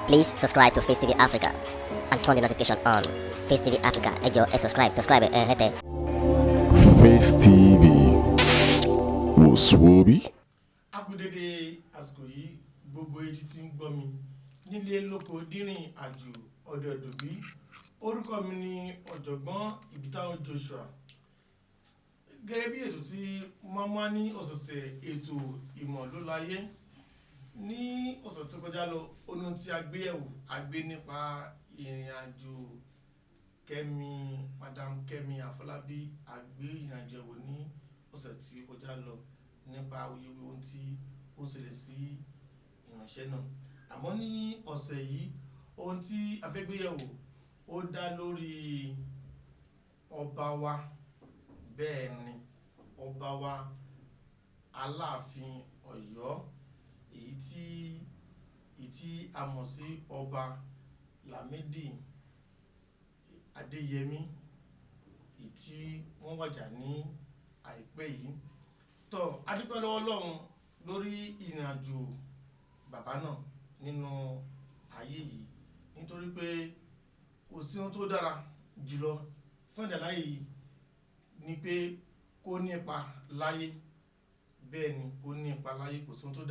Please subscribe to Facetv Africa and turn the notification on. Facetv Africa, ẹ jọ̀ọ́, subscribe, hete. Facetv Muswobi. Akudede àsìkò yìí gbogbo etí tí ń gbọ́ mi nílé lóko dínrín àjò ọ̀dọ̀ ẹ̀dùnbí. Orúkọ mi ni Ọ̀jọ̀gbọ́n Ibitayo Joshua. Gẹ́gẹ́ bí ètò tí wọ́n máa ní ọ̀sẹ̀ọ̀sẹ̀ ètò ìmọ̀ ló láyé. Ní ọ̀sẹ̀ tó kọjá lọ, ohun tí a gbé yẹ̀wò a gbé nípa ìrìn àjò Madam Kẹ́mi Àfọlábí a gbé ìrìn àjò yẹ̀wò ní ọ̀sẹ̀ tí ó kọjá lọ nípa awuyewuye ohun tí ó ṣẹlẹ̀ sí ìránṣẹ́ náà. Àmọ́ ní ọ̀sẹ̀ yìí ohun tí a fẹ́ gbé yẹ̀wò ó dá lórí ọba wa, bẹ́ẹ̀ ni ọba wa Alaafin Ọ̀yọ́, èyí tí a mọ̀ sí ọba Lamidi Adeyemi, èyí tí wọ́n wàjà ní àìpẹ́ yìí. Tó a dúpẹ́ lọ́wọ́ Ọlọ́run lórí ìrìn àjò bàbá náà nínú ayé yìí, nítorí pé kò sí ohun tó dára jùlọ fún ẹ̀dá láyé yìí ni pé kó ní ipa láyé. Bẹ́ẹ̀ ni kó ní ipa láyé, kò sí ohun tó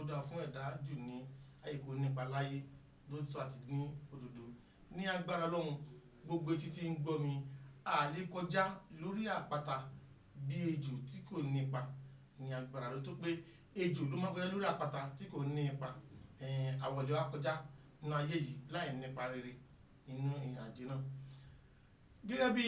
dára fún ẹ̀dá jù ní ayé kó ní ipa láyé lóòótọ́ àti ní òdodo. Ní agbára Ọlọ́run, gbogbo etí tí ń gbọ́ mi a lè kọjá lórí àpáta bí ejò tí kò ní ipa ní agbára Ọlọ́run, tó pé ejò ló máa kọjá lórí àpáta tí kò ní ipa. Àwọ̀lé wa kọjá nínú ayé yìí láì nípa rere nínú ìrìn àjò náà. Gẹ́gẹ́ bí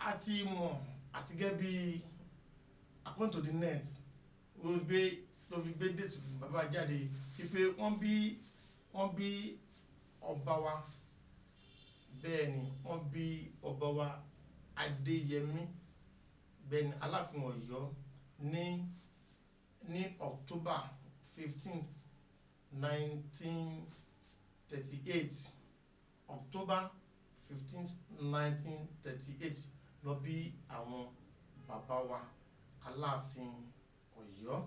a ti mọ̀ àti gẹ́gẹ́ bí according to the net tó fi gbé date bàbá jáde wípé wọ́n bí ọba wa, bẹ́ẹ̀ ni wọ́n bí ọba wa Adeyemi, bẹ́ẹ̀ ni Alaafin Ọ̀yọ́ ní October 15th 1938. October 15th 1938 lọ bí àwọn bàbá wa Alaafin Ọ̀yọ́.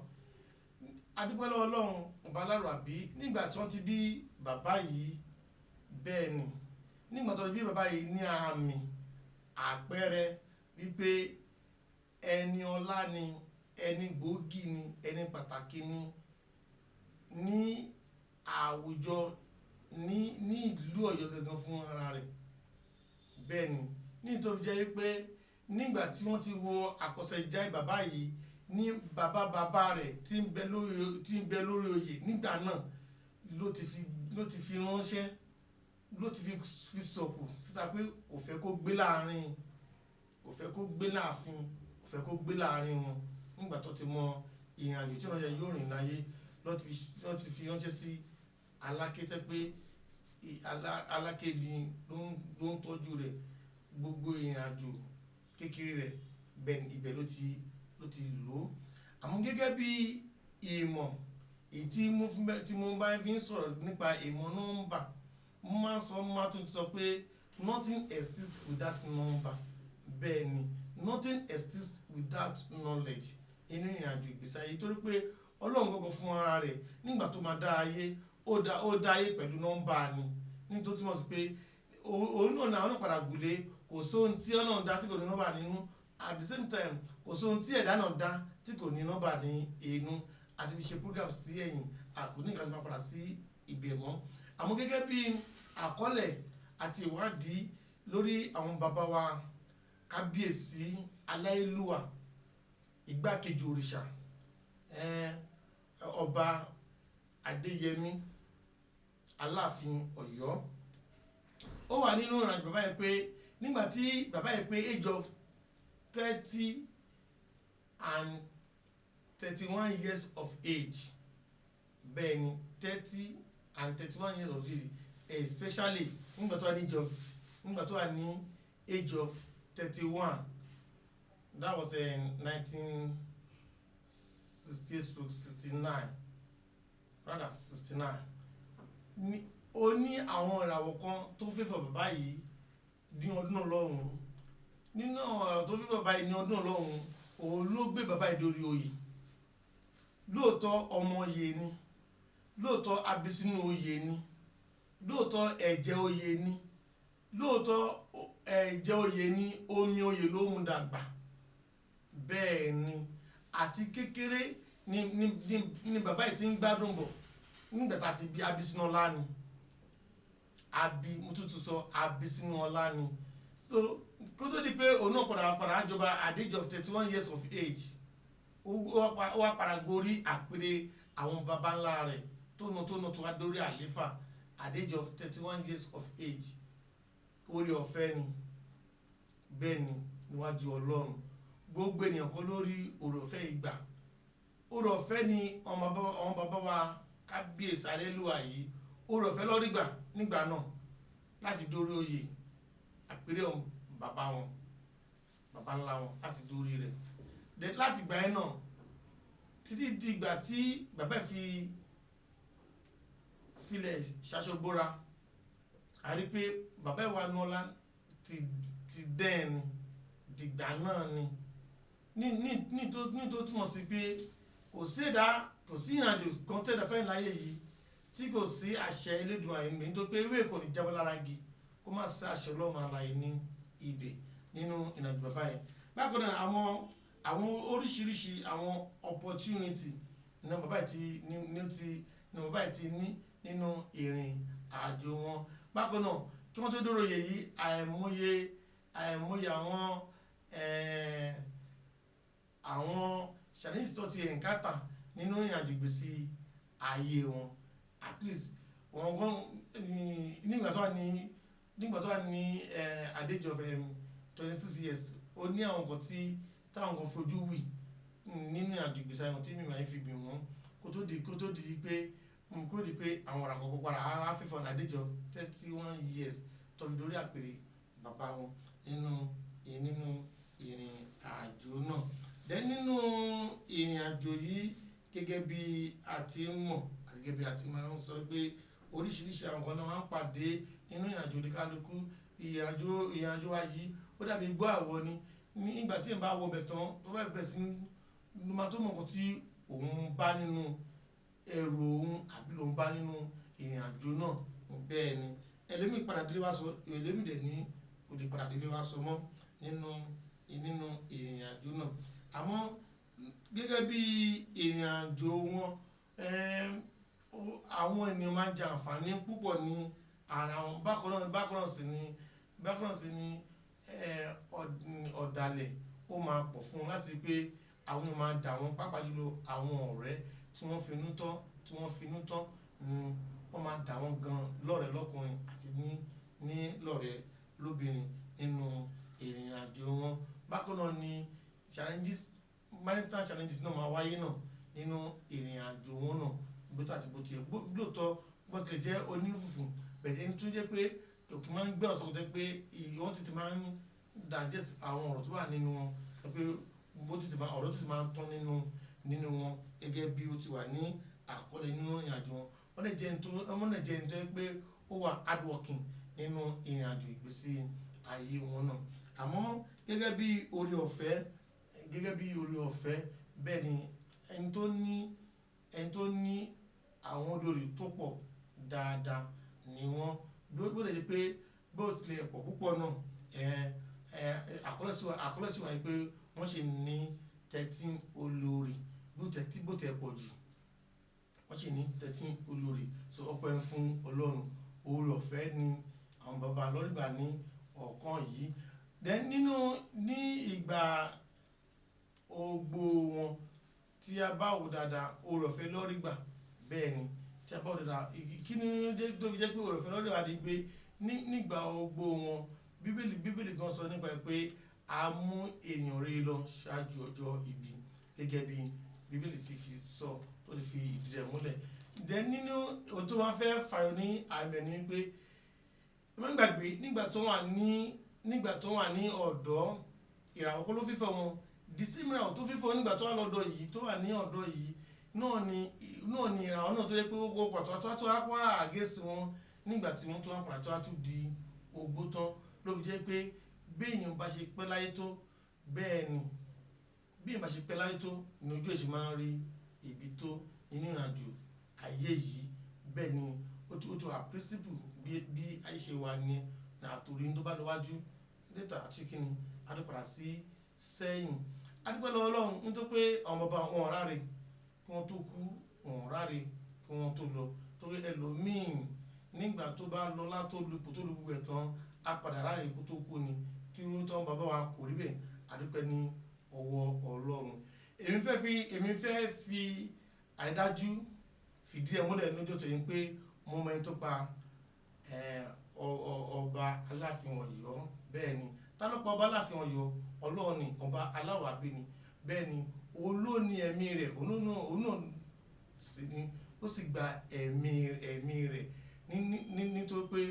Adúpẹ́ lọ́wọ́ Ọlọ́run ọba aláràbí nígbà tí wọ́n ti bí bàbá yìí, bẹ́ẹ̀ ni nígbà tí wọ́n ti bí bàbá yìí ní àmì àpẹẹrẹ wípé ẹni ọlá ni, ẹni gbòógì ni, ẹni pàtàkì ni ní àwùjọ ní ìlú Ọ̀yọ́ gangan fún ara rẹ̀. Bẹ́ẹ̀ ni nítorí jẹ́ wípé nígbà tí wọ́n ti wo àkọsẹ̀jáyé bàbá yìí ní bàbá rẹ̀ tí ń bẹ lórí oyè nígbà náà ló ti fi ránṣẹ́, ló ti fi sọ̀kù síta pé kò fẹ́ kó gbé láàrin, kò fẹ́ kó gbé láàfin, kò fẹ́ kó gbé láàrin wọn. Nígbà tó ti mọ ìrìn àjò tí wọ́n yóò rìn láyé ló ti fi ránṣẹ́ sí Aláké, tẹ́ pé Aláké ni ló ń tọ́jú rẹ̀ gbogbo ìrìn àjò kékeré rẹ̀, bẹ́ẹ̀ ibẹ̀ ló ti lò ó. Àmọ́ gẹ́gẹ́ bí ìmọ̀ èyí tí mo bá fi ń sọ̀rọ̀ nípa ìmọ̀ nọ́mbà, mo máa tún sọ pé nothing exists without number. Bẹ́ẹ̀ ni nothing exists without knowledge inú ìrìn àjò ìgbésí ayé, torí pé Ọlọ́run gangan fún ara rẹ̀ nígbà tó máa dá ayé ó dá ayé pẹ̀lú nọ́mbà ni, nítorí túmọ̀ sí pé òun náà àwọn padà gùlé, kò sóhun tí Ọlọ́run dá tí kò ní nọ́mbà nínú, at the same time kò sóhun tí ẹ̀dá náà dá tí kò ní nọ́mbà ní inú. Àti fi ṣe program sí ẹ̀yìn àkóní nǹkan tó máa padà sí ibẹ̀ mọ́. Àmọ́ gẹ́gẹ́ bí àkọọ́lẹ̀ àti ìwádìí lórí àwọn bàbá wa kábíyèsí aláìlúwà, igbákejì òrìṣà, ọba Adeyemi Alaafin Ọ̀yọ́, ó wà nínú ìrìnàjò bàbá yìí pé nígbà tí bàbá yìí pé age of 30 and 31 years of age. Bẹ́ẹ̀ ni 30 and 31 years of age, especially nígbà tó wà ní age of 31, that was in 1968-69, rather 69. Ó ní àwọn ìràwọ̀ kan tó fẹ́fọ̀ bàbá yìí ní ọdún náà lọ́hùn. Nínú ọ̀rọ̀ tó fẹ́fọ̀ bàbá yìí ní ọdún náà lọ́hùn, òun ló gbé bàbá yìí dórí oyè. Lóòótọ́ ọmọ oyè ni, lóòótọ́ abi sínú oyè ni, lóòótọ́ ẹ̀jẹ̀ oyè ni, lóòótọ́ ẹ̀jẹ̀ oyè ni, omi oyè ló mú dàgbà. Bẹ́ẹ̀ ni àti kékeré ni bàbá yìí ti ń gbádùn bọ̀ nígbà tá a ti bí abi sínú ọlá ni, mo tútù sọ abi sínú ọlá ni. So kó tó di pé òun náà padà jọba at the age of 31 years of age, ó wá padà gorí àpèrè àwọn baba ńlá rẹ̀ tó wá dórí àléfà at the age of 31 years of age. Orí ọ̀fẹ́ ni, bẹ́ẹ̀ ni níwájú Ọlọ́run gbogbo ènìyàn kan lórí oore ọ̀fẹ́ ìgbà. Oore ọ̀fẹ́ ni ọmọ bàbá wa kábíyèsí Alélúwà yìí, oore ọ̀fẹ́ lórí gbà nígbà náà láti dórí oyè àpèrè bàbá wọn, bàbá ńlá wọn, láti dórí rẹ̀. Láti gbà ẹ́ náà títí di ìgbà tí bàbá filẹ̀ ṣaṣọgbóra, a rí pé bàbá ìwà nọ́lá ti dẹ́ẹ̀ni dìgbà náà ní tó túmọ̀ sí pé kò sí ìrìnàjò kan tẹ́lẹ̀ fẹ́ láyé yìí tí kò sí àṣẹ Elédùmarè mi, nítorí pé ewé kò ní jábọ́ lára igi kó má sí àṣẹ Ọlọ́run alààyè ní ibẹ̀ nínú ìrìnàjò bàbá yẹn. Bákan náà àwọn oríṣiríṣi àwọn opportunity ní bàbá yìí ti ní nínú ìrìn àjò wọn. Bákan náà kí wọ́n tó dóró oyè yìí, àìmọye àwọn challenges tó ti encounter nínú ìrìnàjò ìgbésí ayé wọn. At least wọn gan nígbà tó wà ní at the age of 26 years, ó ní àwọn nǹkan tí táwọn kan fojú wì nínú ìrìnàjò ìgbésí ayé wọn tí mímọ̀ fi bì wọ́n kó tó di pé àwọn ọ̀rọ̀ àkọ́kọ́ padà á fífọ́ at the age of 31 years tó fi dórí àpèrè bàbá wọn nínú ìrìn àjò náà. Then nínú ìrìn àjò yìí, gẹ́gẹ́ bí a ti mọ̀ àti gẹ́gẹ́ bí a ti máa ń sọ pé oríṣiríṣi àwọn kan náà máa ń pàdé nínú ìrìn àjò oníkálukú. Ìrìn àjò wa yìí ó dàbí gbọ́ àwọ̀ ni, nígbà tí èèyàn bá wọ bẹ̀ tán tó bá bẹ̀rẹ̀ sí ní máa tó mọ̀ nǹkan tí òun bá nínú ẹrù òun àbí lòun bá nínú ìrìn àjò náà. Bẹ́ẹ̀ ni ẹlẹ́mì padà délé wá sọ, ẹlẹ́mì dẹ̀ ní kò lè padà délé wá sọ mọ́ nínú ìrìn àjò náà. Àmọ́ gẹ́gẹ́ bí ìrìn àjò wọn, àwọn ènìyàn máa ń jẹ àǹfààní púpọ̀ ní ara wọn. Bákan náà sì ni ọ̀dàlẹ̀ ó máa pọ̀ fún wọn láti pé àwọn èèyàn máa dà wọ́n, pàápàá jùlọ àwọn ọ̀rẹ́ tí wọ́n finú tán wọ́n máa dà wọ́n gan lọ́rẹ̀ẹ́ lọ́kùnrin àti ní lọ́rẹ̀ẹ́ lóbìnrin nínú ìrìn àjò wọn. Bákan náà ni marital challenges náà máa wáyé náà nínú ìrìn àjò wọn náà bó tó àti bó tiẹ̀ lóòótọ́ bó tilẹ̀ jẹ́ onífùfù bẹ̀rẹ̀ ẹni tó jẹ́ pé òkè máa ń gbé ọ̀sán tó jẹ́ pé wọ́n ti máa ń digest àwọn ọ̀rọ̀ tó wà nínú wọn, pé ọ̀rọ̀ ti máa ń tán nínú wọn gẹ́gẹ́ bí ó ti wà ní àkọọ́lẹ̀ nínú ìrìn àjò wọn. Wọ́n lè jẹ́ ẹni tó jẹ́ pé ó wà hardworking nínú ìrìn àjò ìgbésí ayé wọn náà. Àmọ́ gẹ́gẹ́ bí oore ọ̀fẹ́ bẹ́ẹ̀ ni ẹni tó ní àwọn olórí tó pọ̀ dáadáa ni wọ́n. Bó lè jẹ́ pé bó tilẹ̀ pọ̀ púpọ̀ náà àkọlẹ́sí wa pé wọ́n ṣe ní 13 olórí bó tẹ̀ pọ̀ jù, wọ́n ṣe ní 13 olórí. So ọpẹ́ fún Ọlọ́run, oore ọ̀fẹ́ ni àwọn bàbá lọ́rìgbà ní ọ̀kan yìí. Then ní ìgbà ogbó wọn tí a bá wò dáadáa, oore ọ̀fẹ́ lọ́rìgbà. Bẹ́ẹ̀ ni tí a bá wò dáadáa, kí ni tó fi jẹ́ pé oore ọ̀fẹ́ lọ́rìgbà ni pé nígbà ogbó wọn bíbélì gan sọ nípa pé a mú ènìyàn rere lọ ṣáájú ọjọ́ ibi, gẹ́gẹ́ bí bíbélì ti fi sọ tó ti fi ìdí rẹ̀ múlẹ̀. Then nínú ohun tó máa fẹ́ fàyọ ní àmì ẹni pé wọ́n gbàgbé nígbà tó wà ní ọ̀dọ́, ìràwọ̀ kọ́ ló fífọ́ wọn. The same ìràwọ̀ tó fífọ́ nígbà tó wà lọ́dọ̀ yìí, tó wà ní ọ̀dọ́ yìí náà ni ìràwọ̀ náà tó yẹ pé ó pàtó tó wá against wọn nígbà tí wọ́n tó wá padà tó wá tún di ogbó tán. Ló fi jẹ́ pé bí èèyàn bá ṣe pẹ́ láyé tó, bẹ́ẹ̀ ni bí èèyàn bá ṣe pẹ́ láyé tó ní ojú èṣì máa ń rí ibi tó nínú ìrìnàjò ayé yìí bẹ́ẹ̀ ni ó ti wà principle bí ayé ṣe wà ní àtòrí tó bá lọ wájú data àti kíni adúpadà sí sẹ́yìn adúpẹ́ lọ́wọ́ Ọlọ́run nítorí pé àwọn bàbá wọn ráre kí wọ́n tó kú wọn ráre kí wọ́n tó lọ torí ẹlòmíín nígbà tó bá lọ látó lupò tó lu gbogbo ẹ̀ tán á padà ráre kó tó kú ni tí wọ́n tán bàbá wa kò rí bẹ́ẹ̀ adúpẹ́ ní ọwọ́ Ọlọ́run èmi fẹ́ fi àrídájú fìdí ẹ̀ múlẹ̀ lọ́jọ́ tó yẹn pé mo mọ ẹni tó pa ọba Aláàfin Ọ̀yọ́ bẹ́ẹ̀ ni ta ló pa ọba Aláàfin Ọ̀yọ́ Ọlọ́run ni ọba aláwọ̀ abẹ́ ni bẹ́ẹ̀ ni òun ló ní ẹ̀mí rẹ̀ òun náà sì ni ó sì gba ẹ̀mí rẹ̀ nítorí pé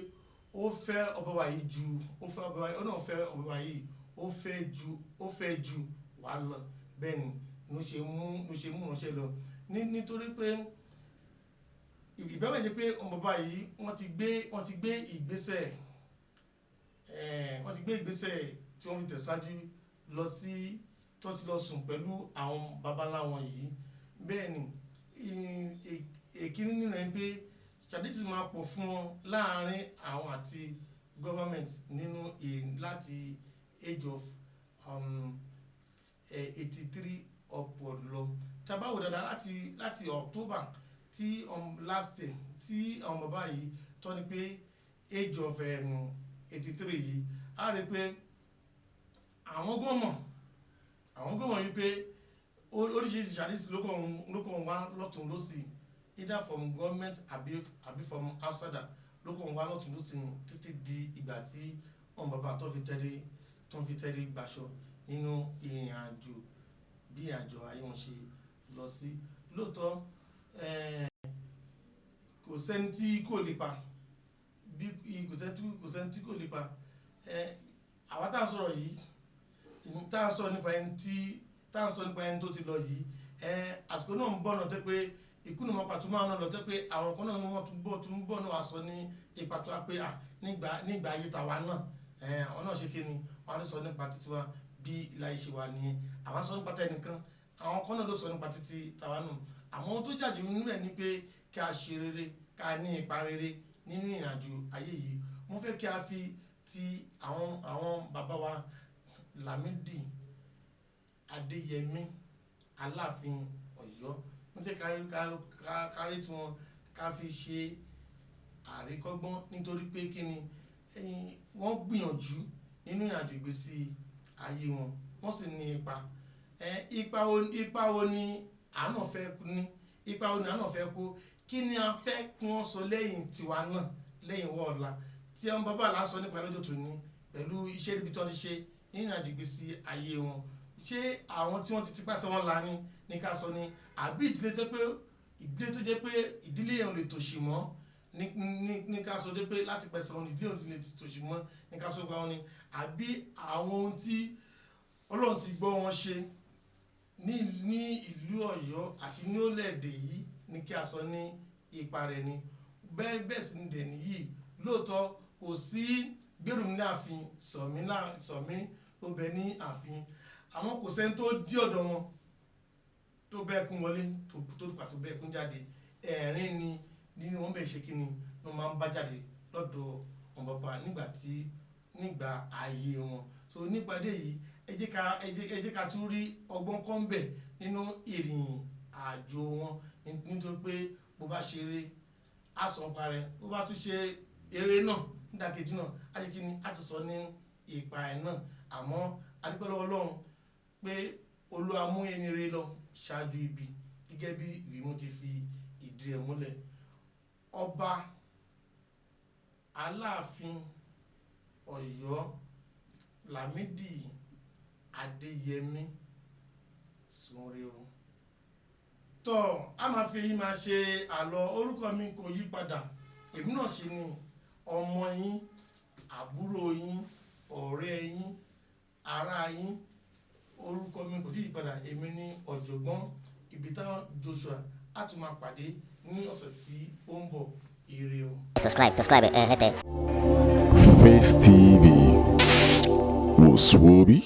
ó fẹ́ ọba wa yìí ju ó fẹ́ ọba wa yìí ó náà fẹ́ ọba wa yìí ó fẹ́ ju wà lọ bẹ́ẹ̀ ni ló ṣe mú ránṣẹ́ lọ nítorí pé ìbẹ́wẹ̀ jẹ́ pé ọmọ bàbá yìí wọ́n ti gbé ìgbésẹ̀ tí wọ́n fi tẹ̀síwájú lọ sí tí wọ́n ti lọ sùn pẹ̀lú àwọn babalá wọn yìí bẹ́ẹ̀ ni èkíní nínú ẹ̀ pé ṣàdísì máa pọ̀ fún wọn láàrin àwọn àti government nínú láti age of 83 upward lọ tabawo dáadáa láti October tí last year tí àwọn bàbá yìí tọ́ ni pé age of 83 yìí á rí pé àwọn gbọ́mọ̀ yìí pé oríṣiríṣi ṣàdísì ló kàn wá lọ́tún lọ́sì either from government àbí from outside ló kàn wá lọ́tún lọ́sì títí di ìgbà tí àwọn bàbá tó fi tẹ́lẹ̀ gbaṣọ nínú ìrìn àjò bí àjọ ayé wọn ṣe lọ sí lóòótọ́ kò sẹ́ni tí kò lè pa àwa tá à ń sọ̀rọ̀ yìí tá à ń sọ nípa ẹni tó ti lọ yìí àsìkò náà ń bọ̀ náà tẹ́ pé ikú ni mo pàtó máa náà lọ tẹ́ pé àwọn kan náà ni wọ́n tún bọ̀ náà wá sọ ní ipa tó wá pé nígbà ayé tàwa náà àwọn náà ṣe kí ni wọ́n á sọ nípa títí wa bí ilé ayé ṣe wà nìyẹn àwọn sọ nípa tẹnìkan àwọn kan náà ló sọ nípa títí tàwa náà àmọ́ ohun tó jàjù nínú ẹ̀ ni pé kí a ṣe rere ká ní ipa rere nínú ìrìnàjò ayé yìí mo fẹ́ kí a fi ti àwọn bàbá wa Lamidi Adeyemi Aláàfin Ọ̀yọ́ mo fẹ́ kárí tí wọn ká fi ṣe àríkọ́gbọ́n nítorí pé kí ni wọ́n gbìyànjú nínú ìrìnàjò ìgbésí ayé wọn wọ́n sì ní ipa wo ni àánà fẹ́ ní ipa wo ni àánà fẹ́ kó kí ni a fẹ́ kí wọ́n sọ lẹ́yìn tiwa náà lẹ́yìn wọ́ọ̀la tí àwọn bàbá àlá sọ nípa lọ́jọ́ tó ní pẹ̀lú iṣẹ́ ibi tó ti ṣe nínú ìrìnàjò ìgbésí ayé wọn ṣé àwọn tí wọ́n ti tipasẹ̀ wọn la ní ká sọ ni àbí ìdílé tó jẹ́ pé ìdílé yẹn ò lè tòṣì mọ́ ní ká sọ pé láti pẹ̀sẹ̀ wọn ìdílé ò lè tòṣì mọ́ ní ká sọ pé wọn ni àbí àwọn ohun tí Ọlọ́run ti gbọ́ wọn ṣe ní ìlú Ọ̀yọ́ àti ní orílẹ̀-èdè yìí ní kí a sọ ní ipa rẹ̀ ni bẹ́ẹ̀ sì ní dẹ̀ nìyí lóòótọ́ kò sí gbèrú ní ààfin sọ̀mí ló bẹ ní ààfin àwọn kò sẹ́ni tó dí ọ̀dọ̀ wọn tó bẹ́ẹ̀ kún wọlé tó pàtó bẹ́ẹ̀ kún jáde ẹ̀rín ni nínú wọn bẹ̀ ṣe kí ni wọ́n máa ń bá jáde lọ́dọ̀ wọn bàbá nígbà ayé wọn so nípàdé yìí ẹ jẹ́ ká tún rí ọgbọ́n kan ń bẹ̀ nínú ìrìn àjò wọn nítorí pé bó bá ṣe eré àsàn parẹ́ bó bá tún ṣe eré náà nídàkejì náà á ṣe kí ni á ti sọ ní ipa ẹ̀ náà àmọ́ adúpẹ́ lọ́wọ́ Ọlọ́run pé Olúwa mú ẹni rere lọ ṣáájú ibi gẹ́gẹ́ bí ìwé mú ti fi ìdí ẹ̀ múlẹ̀ ọba Aláàfin Ọ̀yọ́ Lamidi Adeyemi sunre o tọ́ a máa fi yín máa ṣe àlọ́ orúkọ mi kò yí padà èmi náà ṣe ni ọmọ yín àbúrò yín ọ̀rẹ́ yín ará yín orúkọ mi kò tí yí padà èmi ní Ọ̀jọ̀gbọ́n Ibitayo Joshua á tún máa pàdé ní ọ̀sẹ̀ tí ó ń bọ̀ ire o. subscribe hete. Facetv. Muswobi.